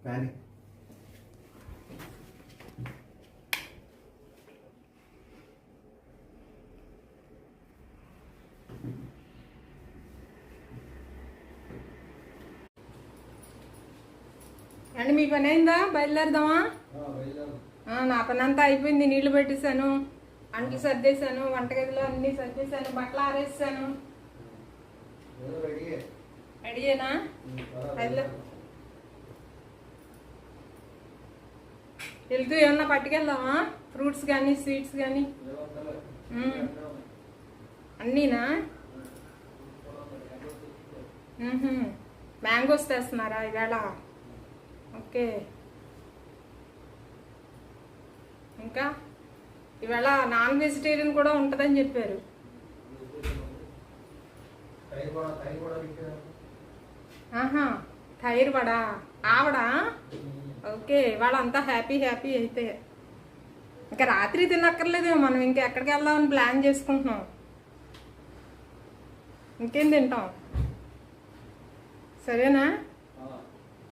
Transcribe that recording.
కానీ అండి మీ పని అయిందా? బయలుదేరదామా? నా పని అంతా అయిపోయింది. నీళ్లు పెట్టేశాను, అంట్లు సర్దేశాను, వంటగదిలో అన్ని సర్దేశాను, బట్టలు ఆరేసాను. రెడీయేనా? వెళ్తూ ఏమన్నా పట్టుకెళ్దామా? ఫ్రూట్స్ కానీ స్వీట్స్ కానీ అన్నీనా? మ్యాంగోస్ తెస్తున్నారా ఇవాళ? ఓకే. ఇంకా ఇవాళ నాన్ వెజిటేరియన్ కూడా ఉంటుందని చెప్పారు. తైరు వడా ఆవడా? ఓకే. ఇవాళ అంతా హ్యాపీ హ్యాపీ అయితే ఇంకా రాత్రి తినక్కర్లేదు. మనం ఇంకా ఎక్కడికి వెళ్దామని ప్లాన్ చేసుకుంటున్నాం. ఇంకేం తింటాం? సరేనా?